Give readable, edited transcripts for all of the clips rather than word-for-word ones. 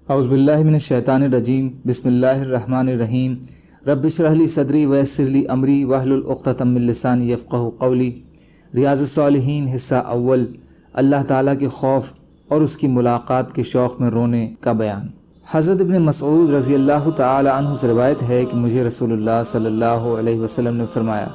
اعوذ باللہ من الشیطان الرجیم، بسم اللہ الرحمن الرحیم۔ رب اشرح لی صدری ویسر لی امری واحلل عقدۃ من لسانی یفقہوا قولی۔ ریاض الصالحین حصہ اول، اللہ تعالیٰ کے خوف اور اس کی ملاقات کے شوق میں رونے کا بیان۔ حضرت ابن مسعود رضی اللہ تعالی عنہ سے روایت ہے کہ مجھے رسول اللہ صلی اللہ علیہ وسلم نے فرمایا،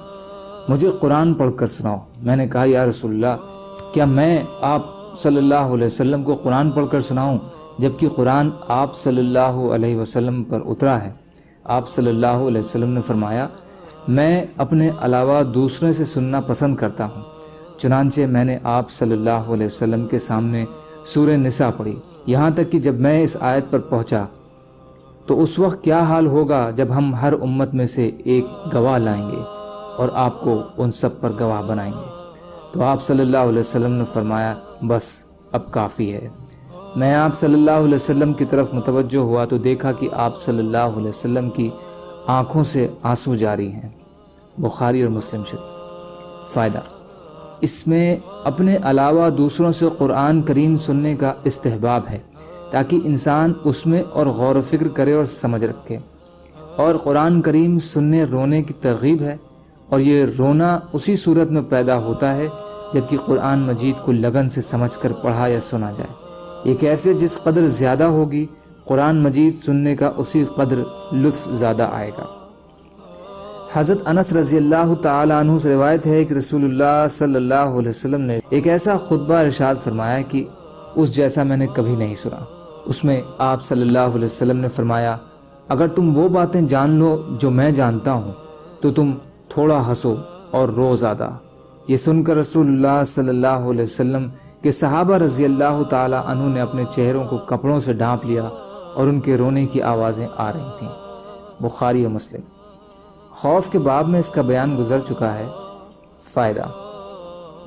مجھے قرآن پڑھ کر سناؤ۔ میں نے کہا، یا رسول اللہ، کیا میں آپ صلی اللہ علیہ وسلم کو قرآن پڑھ کر سناؤں جبکہ قرآن آپ صلی اللہ علیہ وسلم پر اترا ہے؟ آپ صلی اللہ علیہ وسلم نے فرمایا، میں اپنے علاوہ دوسرے سے سننا پسند کرتا ہوں۔ چنانچہ میں نے آپ صلی اللہ علیہ وسلم کے سامنے سورہ نساء پڑھی، یہاں تک کہ جب میں اس آیت پر پہنچا تو اس وقت کیا حال ہوگا جب ہم ہر امت میں سے ایک گواہ لائیں گے اور آپ کو ان سب پر گواہ بنائیں گے۔ تو آپ صلی اللہ علیہ وسلم نے فرمایا، بس اب کافی ہے۔ میں آپ صلی اللہ علیہ وسلم کی طرف متوجہ ہوا تو دیکھا کہ آپ صلی اللہ علیہ وسلم کی آنکھوں سے آنسو جاری ہیں۔ بخاری اور مسلم شریف۔ فائدہ: اس میں اپنے علاوہ دوسروں سے قرآن کریم سننے کا استحباب ہے تاکہ انسان اس میں اور غور و فکر کرے اور سمجھ رکھے، اور قرآن کریم سننے رونے کی ترغیب ہے، اور یہ رونا اسی صورت میں پیدا ہوتا ہے جبکہ قرآن مجید کو لگن سے سمجھ کر پڑھا یا سنا جائے۔ یہ کیفیت جس قدر زیادہ ہوگی، قرآن مجید سننے کا اسی قدر لطف زیادہ آئے گا۔ حضرت انس رضی اللہ تعالی عنہ سے روایت ہے کہ رسول اللہ صلی اللہ علیہ وسلم نے ایک ایسا خطبہ ارشاد فرمایا کہ اس جیسا میں نے کبھی نہیں سنا۔ اس میں آپ صلی اللہ علیہ وسلم نے فرمایا، اگر تم وہ باتیں جان لو جو میں جانتا ہوں تو تم تھوڑا ہنسو اور رو زیادہ۔ یہ سن کر رسول اللہ صلی اللہ علیہ وسلم کہ صحابہ رضی اللہ تعالی عنہ نے اپنے چہروں کو کپڑوں سے ڈھانپ لیا اور ان کے رونے کی آوازیں آ رہی تھیں۔ بخاری و مسلم۔ خوف کے باب میں اس کا بیان گزر چکا ہے۔ فائدہ: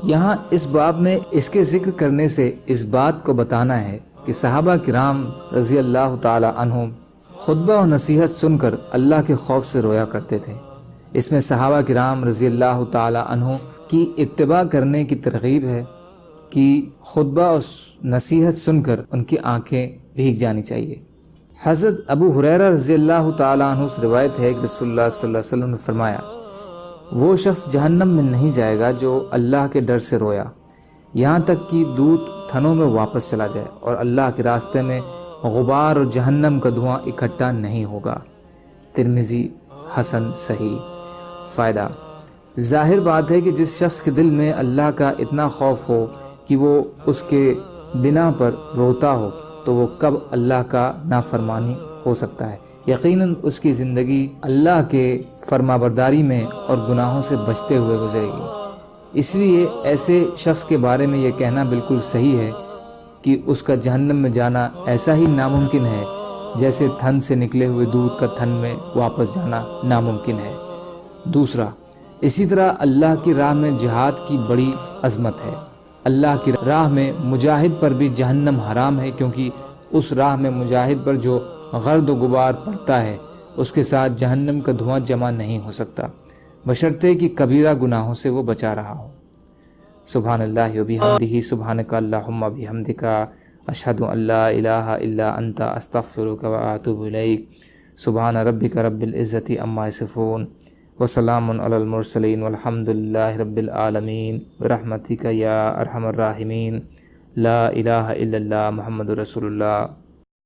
یہاں اس باب میں اس کے ذکر کرنے سے اس بات کو بتانا ہے کہ صحابہ کرام رضی اللہ تعالی عنہ خطبہ و نصیحت سن کر اللہ کے خوف سے رویا کرتے تھے۔ اس میں صحابہ کرام رضی اللہ تعالی عنہ کی اتباع کرنے کی ترغیب ہے کہ خطبہ و نصیحت سن کر ان کی آنکھیں بھیگ جانی چاہیے۔ حضرت ابو ہریرہ رضی اللہ تعالیٰ عنہ سے روایت ہے کہ رسول اللہ صلی اللہ علیہ وسلم نے فرمایا، وہ شخص جہنم میں نہیں جائے گا جو اللہ کے ڈر سے رویا یہاں تک کہ دودھ تھنوں میں واپس چلا جائے، اور اللہ کے راستے میں غبار اور جہنم کا دھواں اکٹھا نہیں ہوگا۔ ترمذی حسن صحیح۔ فائدہ: ظاہر بات ہے کہ جس شخص کے دل میں اللہ کا اتنا خوف ہو کہ وہ اس کے بنا پر روتا ہو تو وہ کب اللہ کا نافرمانی ہو سکتا ہے؟ یقیناً اس کی زندگی اللہ کے فرما برداری میں اور گناہوں سے بچتے ہوئے گزرے گی۔ اس لیے ایسے شخص کے بارے میں یہ کہنا بالکل صحیح ہے کہ اس کا جہنم میں جانا ایسا ہی ناممکن ہے جیسے تھن سے نکلے ہوئے دودھ کا تھن میں واپس جانا ناممکن ہے۔ دوسرا، اسی طرح اللہ کی راہ میں جہاد کی بڑی عظمت ہے۔ اللہ کی راہ میں مجاہد پر بھی جہنم حرام ہے، کیونکہ اس راہ میں مجاہد پر جو غرد و غبار پڑتا ہے اس کے ساتھ جہنم کا دھواں جمع نہیں ہو سکتا، بشرطے کہ کبیرہ گناہوں سے وہ بچا رہا ہو۔ سبحان اللہ و بحمدہ، سبحانک اللہم و بحمدک، اشہد ان لا الہ الا انت، استغفرک و اتوب الیک۔ سبحان ربک رب العزت عما یصفون، وسلام علی المرسلین، والحمد للہ رب العالمین، برحمتک یا ارحم الراحمین۔ لا الہ الا اللہ، محمد رسول اللہ۔